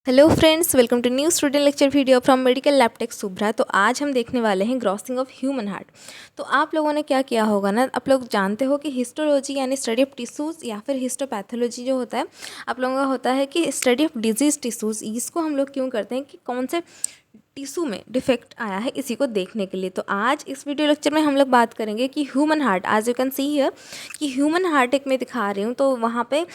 Hello friends, welcome to new student lecture video from medical lab tech Subra. तो आज हम देखने वाले हैं ग्रॉसिंग ऑफ ह्यूमन हार्ट। तो आप लोगों ने क्या किया होगा ना, आप लोग जानते हो कि हिस्टोलॉजी यानी स्टडी ऑफ टिश्यूज़ या फिर हिस्टोपैथोलॉजी जो होता है आप लोगों का होता है कि स्टडी ऑफ डिजीज़ टिश्यूज़। इसको हम लोग क्यों करते हैं कि कौन से टिश्यू में डिफेक्ट आया है इसी को देखने के लिए। तो आज इस वीडियो लेक्चर में हम लोग बात करेंगे कि ह्यूमन हार्ट, आज यू कैन सी हियर कि ह्यूमन हार्ट एक मैं दिखा रही हूँ, तो वहाँ पे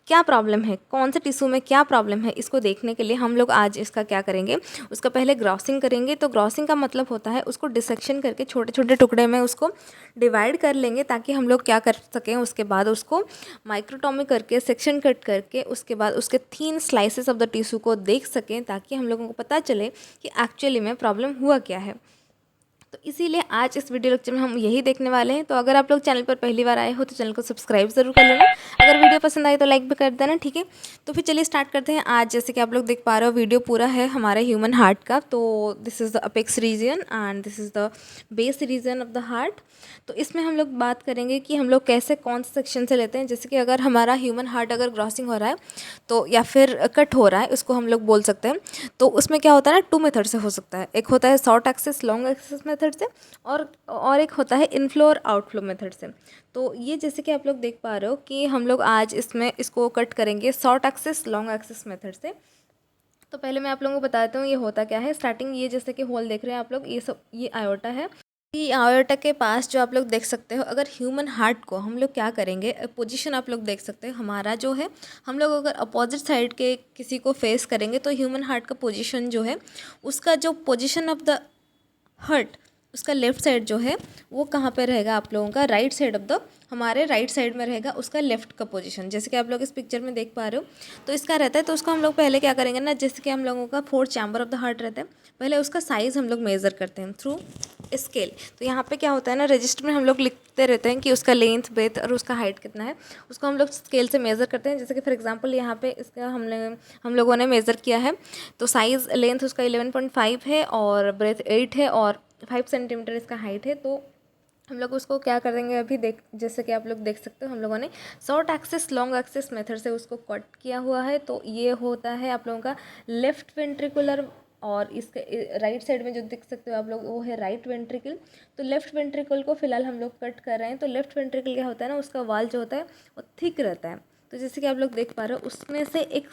क्या प्रॉब्लम है, कौन से टिश्यू में क्या प्रॉब्लम है, इसको देखने के लिए हम लोग आज इसका क्या करेंगे, उसका पहले ग्रॉसिंग करेंगे। तो ग्रॉसिंग का मतलब होता है उसको डिसेक्शन करके छोटे छोटे टुकड़े में उसको डिवाइड कर लेंगे, ताकि हम लोग क्या कर सकें, उसके बाद उसको माइक्रोटॉमी करके सेक्शन कट करके उसके बाद उसके थीन स्लाइसेस ऑफ द टिश्यू को देख सकें, ताकि हम लोगों को पता चले कि एक्चुअली में प्रॉब्लम हुआ क्या है। तो इसीलिए आज इस वीडियो लेक्चर में हम यही देखने वाले हैं। तो अगर आप लोग चैनल पर पहली बार आए हो तो चैनल को सब्सक्राइब ज़रूर कर लेना। अगर वीडियो पसंद आई तो लाइक भी कर देना, ठीक है। तो फिर चलिए स्टार्ट करते हैं। आज जैसे कि आप लोग देख पा रहे हो, वीडियो पूरा है हमारे ह्यूमन हार्ट का। तो this is the apex region and this is the base region of the heart. तो इसमें हम लोग बात करेंगे कि हम लोग कैसे कौन से सेक्शन से लेते हैं। जैसे कि अगर हमारा ह्यूमन हार्ट अगर क्रॉसिंग हो रहा है तो या फिर कट हो रहा है, उसको हम लोग बोल सकते हैं। तो उसमें क्या होता है ना, 2 मेथड से हो सकता है। एक होता है short axis long axis method से, और एक होता है इनफ्लो और आउटफ्लो मेथड से। तो ये जैसे कि आप लोग देख पा रहे हो कि हम लोग आज इसमें इसको कट करेंगे short axis long axis method से। तो पहले मैं आप लोगों को बताती हूँ ये होता क्या है। स्टार्टिंग ये जैसे कि होल देख रहे हैं आप लोग, ये सब ये आयोटा है। ये आयोटा के पास जो आप लोग देख सकते हो, अगर ह्यूमन हार्ट को हम लोग क्या करेंगे, पोजीशन आप लोग देख सकते हो हमारा जो है, हम लोग अगर अपोजिट साइड के किसी को फेस करेंगे तो ह्यूमन हार्ट का पोजीशन जो है, उसका जो पोजीशन ऑफ द हार्ट, उसका लेफ्ट साइड जो है वो कहाँ पे रहेगा, आप लोगों का राइट साइड ऑफ द, हमारे राइट साइड में रहेगा उसका लेफ्ट का पोजीशन। जैसे कि आप लोग इस पिक्चर में देख पा रहे हो, तो इसका रहता है। तो उसको हम लोग पहले क्या करेंगे ना, जैसे कि हम लोगों का 4 चैम्बर ऑफ द हार्ट रहता है, पहले उसका साइज़ हम लोग मेज़र करते हैं थ्रू स्केल। तो यहाँ पे क्या होता है ना, रजिस्टर में हम लोग लिखते रहते हैं कि उसका लेंथ, ब्रेथ और उसका हाइट कितना है, उसको हम लोग स्केल से मेज़र करते हैं। जैसे कि फॉर एग्जांपल यहाँ पे इसका हम लोगों ने मेज़र किया है। तो साइज़ लेंथ उसका 11.5 है और ब्रेथ 8 है और 5 सेंटीमीटर इसका हाइट है। तो हम लोग उसको क्या करेंगे अभी देख, जैसे कि आप लोग देख सकते हो हम लोगों ने short axis long axis method से उसको कट किया हुआ है। तो ये होता है आप लोगों का लेफ्ट वेंट्रिकुलर, और इसके राइट साइड में जो देख सकते हो आप लोग वो है राइट वेंट्रिकल। तो लेफ्ट वेंट्रिकल को फिलहाल हम लोग कट कर रहे हैं। तो लेफ्ट वेंट्रिकल क्या होता है ना, उसका वाल जो होता है वो थिक रहता है। तो जैसे कि आप लोग देख पा रहे हो, उसमें से एक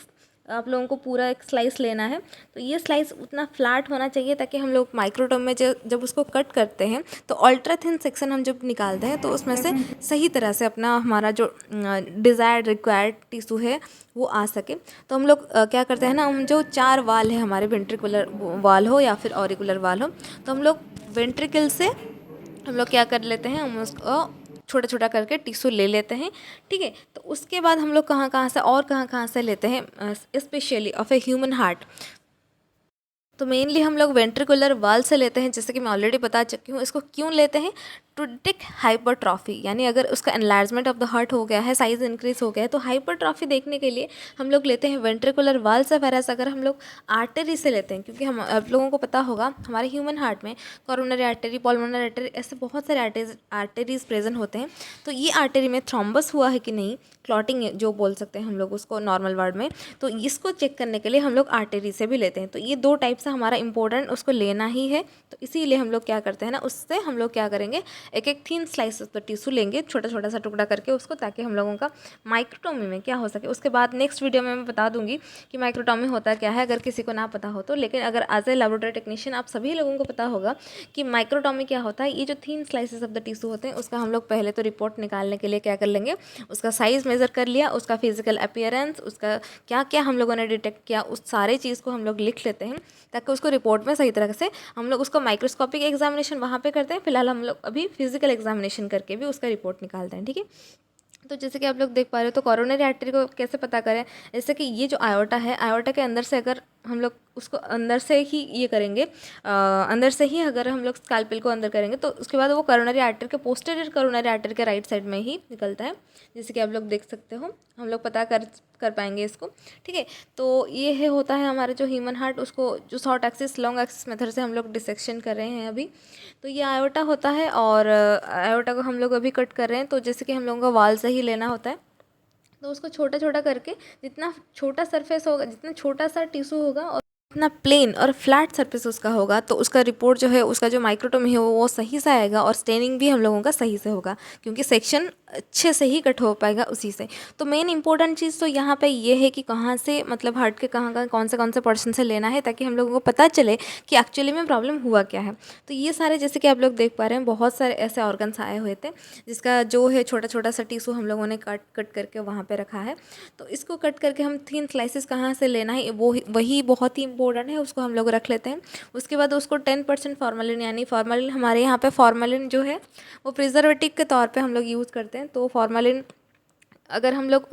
आप लोगों को पूरा एक स्लाइस लेना है। तो ये स्लाइस उतना फ्लैट होना चाहिए ताकि हम लोग माइक्रोटोम में जब उसको कट करते हैं तो अल्ट्रा थिन सेक्शन हम जब निकालते हैं तो उसमें से सही तरह से अपना हमारा जो डिज़ायर्ड रिक्वायर्ड टिश्यू है वो आ सके। तो हम लोग क्या करते हैं ना, हम जो 4 वाल है हमारे, वेंट्रिकुलर वाल हो या फिर ऑरिकुलर वाल हो, तो हम लोग वेंट्रिकल से हम लोग क्या कर लेते हैं, हम उसको छोटा छोटा करके टिश्यू ले लेते हैं, ठीक है। तो उसके बाद हम लोग कहाँ कहाँ से और कहाँ कहाँ से लेते हैं, specially of a human heart. तो मेनली हम लोग वेंट्रिकुलर वाल से लेते हैं, जैसे कि मैं ऑलरेडी बता चुकी हूँ। इसको क्यों लेते हैं, टू डिटेक्ट हाइपरट्रॉफी, यानी अगर उसका एनलार्जमेंट ऑफ द हार्ट हो गया है, साइज इंक्रीज हो गया है, तो हाइपरट्रॉफी देखने के लिए हम लोग लेते हैं वेंट्रिकुलर वाल से। वैरास अगर हम लोग आर्टरी से लेते हैं, क्योंकि हम आप लोगों को पता होगा हमारे ह्यूमन हार्ट में कोरोनरी आर्टरी, पल्मोनरी आर्टरी, ऐसे बहुत सारे आर्टरीज प्रेजेंट होते हैं। तो ये आर्टरी में थ्रोम्बस हुआ है कि नहीं, क्लॉटिंग जो बोल सकते हैं हम लोग उसको नॉर्मल वर्ड में, तो इसको चेक करने के लिए हम लोग आर्टरी से भी लेते हैं। तो ये 2 टाइप से हमारा इंपॉर्टेंट उसको लेना ही है। तो इसीलिए हम लोग क्या करते हैं ना, उससे हम लोग क्या करेंगे, एक एक thin slice of the tissue लेंगे, छोटा छोटा सा टुकड़ा करके उसको, ताकि हम लोगों का माइक्रोटोमी में क्या हो सके। उसके बाद नेक्स्ट वीडियो में मैं बता दूंगी कि माइक्रोटोमी होता क्या है, अगर किसी को ना पता हो तो। लेकिन अगर एज ए लेबोरेटरी टेक्नीशियन आप सभी लोगों को पता होगा कि माइक्रोटोमी क्या होता है। ये जो thin slices of the tissue होते हैं उसका हम लोग पहले तो रिपोर्ट निकालने के लिए क्या कर लेंगे, उसका साइज़ मेज़र कर लिया, उसका फिजिकल अपीयरेंस, उसका क्या क्या हम लोगों ने डिटेक्ट किया, उस सारे चीज़ को हम लोग लिख लेते हैं, ताकि उसको रिपोर्ट में सही तरह से हम लोग उसको माइक्रोस्कोपिक एग्जामिनेशन वहाँ पे करते हैं। फिलहाल हम लोग अभी फिजिकल एग्जामिनेशन करके भी उसका रिपोर्ट निकालते हैं, ठीक है। तो जैसे कि आप लोग देख पा रहे हो, तो कोरोनरी आर्टरी को कैसे पता करें, जैसे कि ये जो आयोटा है, आयोटा के अंदर से अगर हम लोग उसको अंदर से ही ये करेंगे, अंदर से ही अगर हम लोग स्कैल्पेल को अंदर करेंगे तो उसके बाद वो कोरोनरी आर्टरी के पोस्टीरियर कोरोनरी आर्टरी के राइट साइड में ही निकलता है। जैसे कि आप लोग देख सकते हो, हम लोग पता कर पाएंगे इसको, ठीक है। तो ये है होता है हमारा जो ह्यूमन हार्ट, उसको जो short axis long axis method से हम लोग डिसेक्शन कर रहे हैं अभी। तो ये आयोटा होता है और आयोटा को हम लोग अभी कट कर रहे हैं। तो जैसे कि हम लोगों का वाल से ही लेना होता है। तो उसको छोटा छोटा करके, जितना छोटा सरफेस होगा, जितना छोटा सा टिश्यू होगा और इतना प्लेन और फ्लैट सरफेस उसका होगा, तो उसका रिपोर्ट जो है, उसका जो माइक्रोटोमी है वो सही से आएगा और स्टेनिंग भी हम लोगों का सही से होगा, क्योंकि सेक्शन अच्छे से ही कट हो पाएगा उसी से। तो मेन इंपॉर्टेंट चीज़ तो यहाँ पे ये है कि कहाँ से, मतलब हार्ट के कहाँ कहाँ कौन से पर्सन से लेना है, ताकि हम लोगों को पता चले कि एक्चुअली में प्रॉब्लम हुआ क्या है। तो ये सारे, जैसे कि आप लोग देख पा रहे हैं, बहुत सारे ऐसे ऑर्गन्स आए हुए थे, जिसका जो है छोटा छोटा सा टिश्यू हम लोगों ने कट करके वहाँ पे रखा है। तो इसको कट करके हम थिन स्लाइसेस कहाँ से लेना है वही बहुत ही इंपॉर्टेंट है, उसको हम लोग रख लेते हैं। उसके बाद उसको 10% फॉर्मेलिन, यानी फॉर्मेलिन हमारे यहाँ पे फॉर्मेलिन जो है वो प्रिजर्वेटिव के तौर पे हम लोग यूज़ करते हैं। तो फॉर्मेलिन अगर हम लोग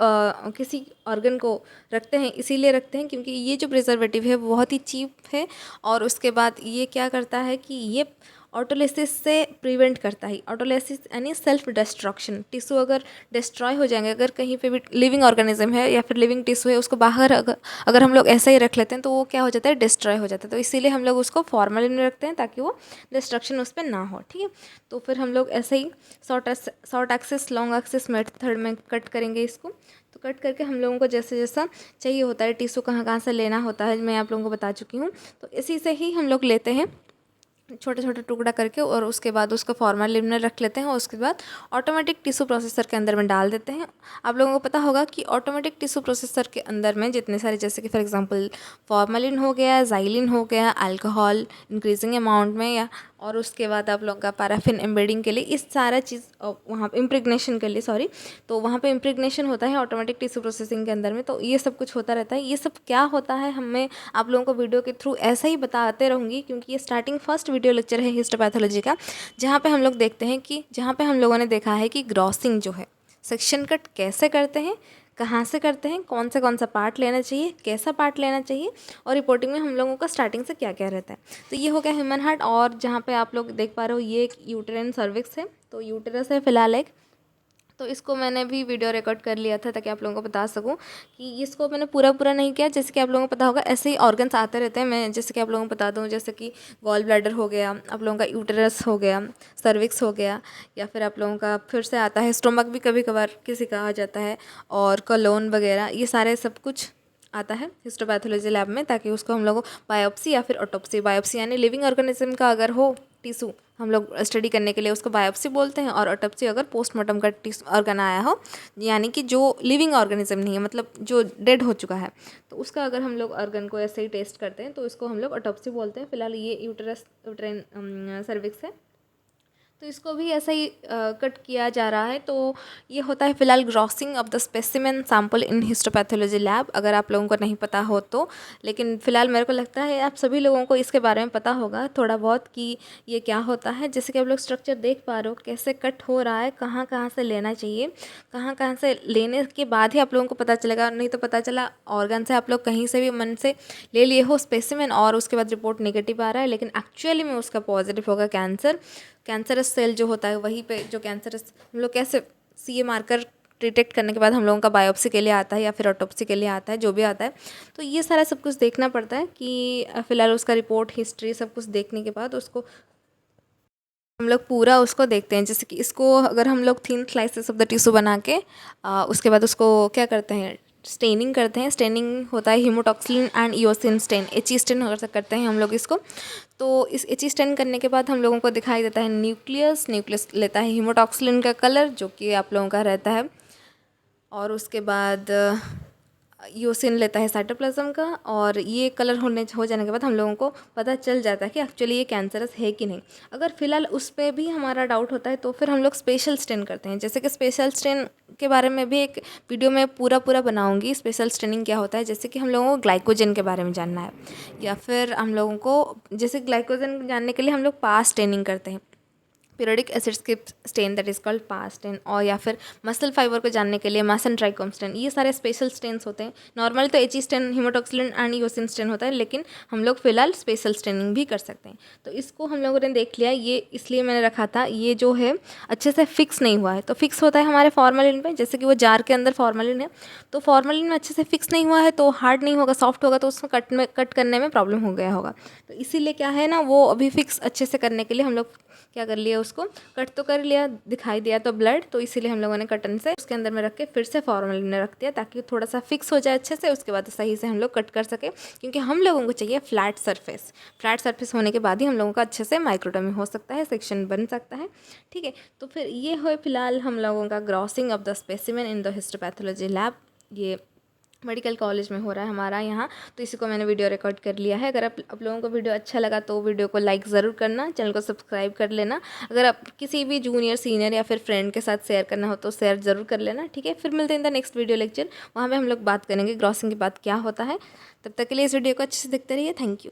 किसी ऑर्गन को रखते हैं, इसीलिए रखते हैं क्योंकि ये जो प्रिजर्वेटिव है वो बहुत ही चीप है, और उसके बाद ये क्या करता है कि ये ऑटोलिसिस से प्रिवेंट करता है। ऑटोलिसिस यानी सेल्फ डिस्ट्रक्शन। टिश्यू अगर डिस्ट्रॉय हो जाएंगे, अगर कहीं पे भी लिविंग ऑर्गेनिज्म है या फिर लिविंग टिश्यू है, उसको बाहर अगर हम लोग ऐसे ही रख लेते हैं तो वो क्या हो जाता है, डिस्ट्रॉय हो जाता है। तो इसीलिए हम लोग उसको फॉर्मेलिन में रखते हैं ताकि वो डिस्ट्रक्शन उस पर ना हो, ठीक है। तो फिर हम लोग ऐसे ही short axis long axis method में कट करेंगे इसको। तो कट करके हम लोगों को जैसे जैसा चाहिए होता है, टिश्यू कहाँ कहाँ से लेना होता है, मैं आप लोगों को बता चुकी हूँ। तो इसी से ही हम लोग लेते हैं छोटे छोटे टुकड़ा करके, और उसके बाद उसको फॉर्मेलिन में रख लेते हैं, और उसके बाद ऑटोमेटिक टिश्यू प्रोसेसर के अंदर में डाल देते हैं। आप लोगों को पता होगा कि ऑटोमेटिक टिश्यू प्रोसेसर के अंदर में जितने सारे, जैसे कि फॉर एग्जांपल फॉर्मेलिन हो गया, ज़ाइलिन हो गया, अल्कोहल इंक्रीजिंग अमाउंट में, या और उसके बाद आप लोगों का पैराफिन एम्बेडिंग के लिए, इस सारा चीज़ वहाँ इम्प्रेगनेशन के लिए, सॉरी, तो वहाँ पे इम्प्रेगनेशन होता है ऑटोमेटिक टिश्यू प्रोसेसिंग के अंदर में। तो ये सब कुछ होता रहता है। ये सब क्या होता है, हमें आप लोगों को वीडियो के थ्रू ऐसा ही बताते रहूँगी, क्योंकि ये स्टार्टिंग फर्स्ट वीडियो लेक्चर है हिस्टोपैथोलॉजी का, जहाँ पे हम लोग देखते हैं कि, जहाँ पे हम लोगों ने देखा है कि ग्रॉसिंग जो है, सेक्शन कट कैसे करते हैं, कहाँ से करते हैं, कौन सा पार्ट लेना चाहिए, कैसा पार्ट लेना चाहिए, और रिपोर्टिंग में हम लोगों का स्टार्टिंग से क्या क्या रहता है। तो ये हो गया ह्यूमन हार्ट। और जहाँ पे आप लोग देख पा रहे हो, ये एक यूटेराइन सर्विक्स है, तो यूटेरस है फिलहाल एक। तो इसको मैंने भी वीडियो रिकॉर्ड कर लिया था ताकि आप लोगों को बता सकूं कि इसको मैंने पूरा नहीं किया। जैसे कि आप लोगों को पता होगा, ऐसे ही ऑर्गन्स आते रहते हैं। मैं जैसे कि आप लोगों को बता दूं, जैसे कि गॉल ब्लैडर हो गया, आप लोगों का यूटेरस हो गया, सर्विक्स हो गया, या फिर आप लोगों का फिर से आता है स्टोमक भी कभी कभार किसी का आ जाता है, और कोलोन वगैरह, ये सारे सब कुछ आता है हिस्टोपैथोलॉजी लैब में, ताकि उसको हम लोग बायोप्सी या फिर ऑटोप्सी, बायोप्सी यानी लिविंग ऑर्गेनिज्म का अगर हो टिश्यू हम लोग स्टडी करने के लिए उसको बायोप्सी बोलते हैं, और ऑटोप्सी अगर पोस्टमार्टम का टिश्यू ऑर्गन आया हो, यानी कि जो लिविंग ऑर्गेनिज्म नहीं है, मतलब जो डेड हो चुका है, तो उसका अगर हम लोग ऑर्गन को ऐसे ही टेस्ट करते हैं तो इसको हम लोग ऑटोप्सी बोलते हैं। फिलहाल ये यूटेराइन सर्विक्स है, तो इसको भी ऐसा ही कट किया जा रहा है। तो ये होता है फिलहाल grossing of the specimen sample in histopathology lab, अगर आप लोगों को नहीं पता हो तो। लेकिन फ़िलहाल मेरे को लगता है आप सभी लोगों को इसके बारे में पता होगा थोड़ा बहुत कि ये क्या होता है। जैसे कि आप लोग स्ट्रक्चर देख पा रहे हो कैसे कट हो रहा है, कहाँ कहाँ से लेना चाहिए, कहाँ कहाँ से लेने के बाद ही आप लोगों को पता चलेगा। नहीं तो पता चला ऑर्गन से आप लोग कहीं से भी मन से ले लिए हो स्पेसिमेन, और उसके बाद रिपोर्ट नेगेटिव आ रहा है, लेकिन एक्चुअली में उसका पॉजिटिव होगा कैंसरस सेल जो होता है। वहीं पे जो कैंसरस हम लोग कैसे सीए मार्कर डिटेक्ट करने के बाद हम लोगों का बायोप्सी के लिए आता है या फिर ऑटोप्सी के लिए आता है, जो भी आता है। तो ये सारा सब कुछ देखना पड़ता है कि फ़िलहाल उसका रिपोर्ट हिस्ट्री सब कुछ देखने के बाद उसको हम लोग पूरा उसको देखते हैं। जैसे कि इसको अगर हम लोग thin slices of the tissue बना के उसके बाद उसको क्या करते हैं, स्टेनिंग करते हैं। स्टेनिंग होता है haematoxylin and eosin stain, H stain करते हैं हम लोग इसको। तो इस एच स्टेन करने के बाद हम लोगों को दिखाई देता है न्यूक्लियस लेता है हीमोटॉक्सिलिन का कलर, जो कि आप लोगों का रहता है, और उसके बाद यूसिन लेता है साइटोप्लाज्म का, और ये कलर हो जाने के बाद हम लोगों को पता चल जाता है कि एक्चुअली ये कैंसरस है कि नहीं। अगर फिलहाल उस पर भी हमारा डाउट होता है तो फिर हम लोग स्पेशल स्टेन करते हैं। जैसे कि स्पेशल स्टेन के बारे में भी एक वीडियो में पूरा बनाऊंगी, स्पेशल स्टेनिंग क्या होता है। जैसे कि हम लोगों को ग्लाइकोजन के बारे में जानना है, या फिर हम लोगों को जैसे ग्लाइकोजन जानने के लिए हम लोग पास स्टेनिंग करते हैं, पीरियोडिक एसिड्स के stain that is called PAS stain, और या फिर मसल फाइबर को जानने के लिए मासन ट्राइकोम स्टेन। ये सारे स्पेशल स्टेन्स होते हैं। नॉर्मली तो H stain, haematoxylin and eosin stain होता है, लेकिन हम लोग फिलहाल स्पेशल स्टेनिंग भी कर सकते हैं। तो इसको हम लोगों ने देख लिया, ये इसलिए मैंने रखा था। ये जो है अच्छे से फिक्स नहीं हुआ है, तो फिक्स होता है हमारे फॉर्मेलिन पे। जैसे कि वो जार के अंदर फॉर्मेलिन है, तो फॉर्मेलिन में अच्छे से फिक्स नहीं हुआ है तो हार्ड नहीं होगा, सॉफ्ट होगा, तो उसमें कट करने में प्रॉब्लम हो गया होगा। तो इसीलिए क्या है ना, वो अभी फिक्स अच्छे से करने के लिए हम लोग क्या कर लिए, उसको कट तो कर लिया, दिखाई दिया तो ब्लड, तो इसीलिए हम लोगों ने कटन से उसके अंदर में रख के फिर से फॉर्मेलिन में रख दिया ताकि थोड़ा सा फिक्स हो जाए अच्छे से, उसके बाद सही से हम लोग कट कर सके, क्योंकि हम लोगों को चाहिए फ्लैट सरफेस। फ्लैट सरफेस होने के बाद ही हम लोगों का अच्छे से माइक्रोटमी हो सकता है, सेक्शन बन सकता है। ठीक है, तो फिर ये हो फिलहाल हम लोगों का grossing of the specimen in the histopathology lab. ये मेडिकल कॉलेज में हो रहा है हमारा यहाँ, तो इसी को मैंने वीडियो रिकॉर्ड कर लिया है। अगर आप लोगों को वीडियो अच्छा लगा तो वीडियो को लाइक ज़रूर करना, चैनल को सब्सक्राइब कर लेना। अगर आप किसी भी जूनियर, सीनियर या फिर फ्रेंड के साथ शेयर करना हो तो शेयर ज़रूर कर लेना। ठीक है, फिर मिलते हैं in the next video lecture, वहाँ पे हम लोग बात करेंगे ग्रॉसिंग के बाद क्या होता है। तब तक के लिए इस वीडियो को अच्छे से देखते रहिए। Thank you.